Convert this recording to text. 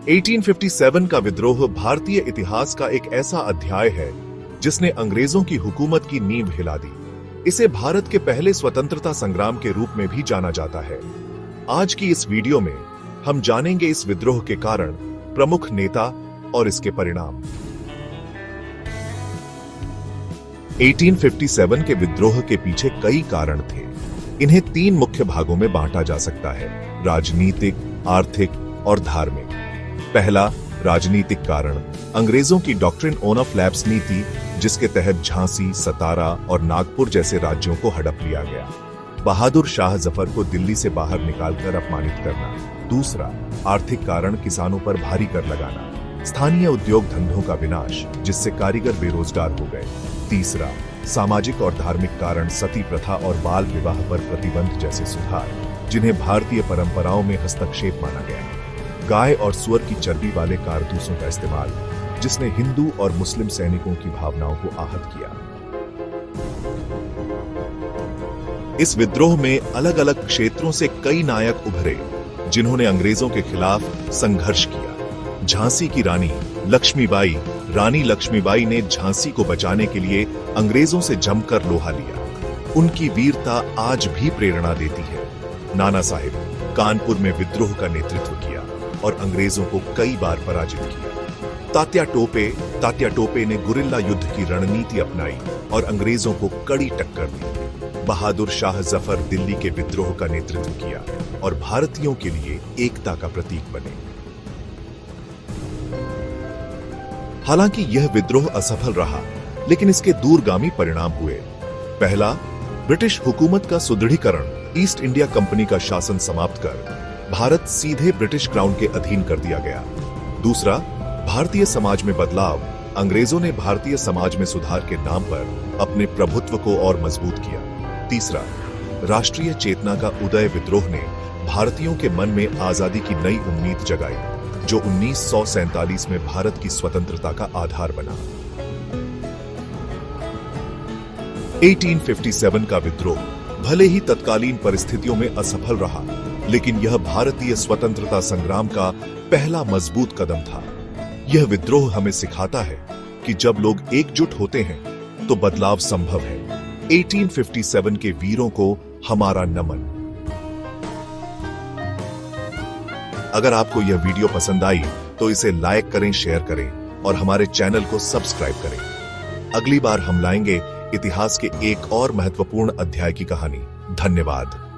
1857 का विद्रोह भारतीय इतिहास का एक ऐसा अध्याय है जिसने अंग्रेजों की हुकूमत की नींव हिला दी। इसे भारत के पहले स्वतंत्रता संग्राम के रूप में भी जाना जाता है। आज की इस वीडियो में हम जानेंगे इस विद्रोह के कारण, प्रमुख नेता और इसके परिणाम। 1857 के विद्रोह के पीछे कई कारण थे। इन्हें 3 मुख्य भागों में बांटा जा सकता है: राजनीतिक, आर्थिक और धार्मिक। पहला, राजनीतिक कारण। अंग्रेजों की डॉक्ट्रिन ऑफ लैप्स नीति, जिसके तहत झांसी, सतारा और नागपुर जैसे राज्यों को हड़प लिया गया। बहादुर शाह जफर को दिल्ली से बाहर निकालकर अपमानित करना। दूसरा, आर्थिक कारण। किसानों पर भारी कर लगाना। स्थानीय उद्योग धंधों का विनाश, जिससे कारीगर बेरोजगार हो गए। तीसरा, सामाजिक और धार्मिक कारण। सती प्रथा और बाल विवाह पर प्रतिबंध जैसे सुधार, जिन्हें भारतीय परंपराओं में हस्तक्षेप माना गया। गाय और सुअर की चर्बी वाले कारतूसों का इस्तेमाल, जिसने हिंदू और मुस्लिम सैनिकों की भावनाओं को आहत किया। इस विद्रोह में अलग अलग क्षेत्रों से कई नायक उभरे, जिन्होंने अंग्रेजों के खिलाफ संघर्ष किया। झांसी की रानी लक्ष्मीबाई ने झांसी को बचाने के लिए अंग्रेजों से जमकर लोहा लिया। उनकी वीरता आज भी प्रेरणा देती है। नाना साहिब कानपुर में विद्रोह का नेतृत्व किया और अंग्रेजों को कई बार पराजित किया। तात्या टोपे ने गुरिल्ला युद्ध की रणनीति अपनाई और अंग्रेजों को कड़ी टक्कर दी। बहादुर शाह जफर दिल्ली के विद्रोह का नेतृत्व किया और भारतीयों के लिए एकता का प्रतीक बने। हालांकि यह विद्रोह असफल रहा, लेकिन इसके दूरगामी परिणाम हुए। पहला, ब्रिटिश हुकूमत का सुदृढ़ीकरण। ईस्ट इंडिया कंपनी का शासन समाप्त कर भारत सीधे ब्रिटिश क्राउन के अधीन कर दिया गया। दूसरा, भारतीय समाज में बदलाव। अंग्रेजों ने भारतीय समाज में सुधार के नाम पर अपने प्रभुत्व को और मजबूत किया। तीसरा, राष्ट्रीय चेतना का उदय। विद्रोह ने भारतीयों के मन में आजादी की नई उम्मीद जगाई, जो 1947 में भारत की स्वतंत्रता का आधार बना। 1857 का विद्रोह भले ही तत्कालीन परिस्थितियों में असफल रहा, लेकिन यह भारतीय स्वतंत्रता संग्राम का पहला मजबूत कदम था। यह विद्रोह हमें सिखाता है कि जब लोग एकजुट होते हैं तो बदलाव संभव है। 1857 के वीरों को हमारा नमन। अगर आपको यह वीडियो पसंद आई तो इसे लाइक करें, शेयर करें और हमारे चैनल को सब्सक्राइब करें। अगली बार हम लाएंगे इतिहास के एक और महत्वपूर्ण अध्याय की कहानी। धन्यवाद।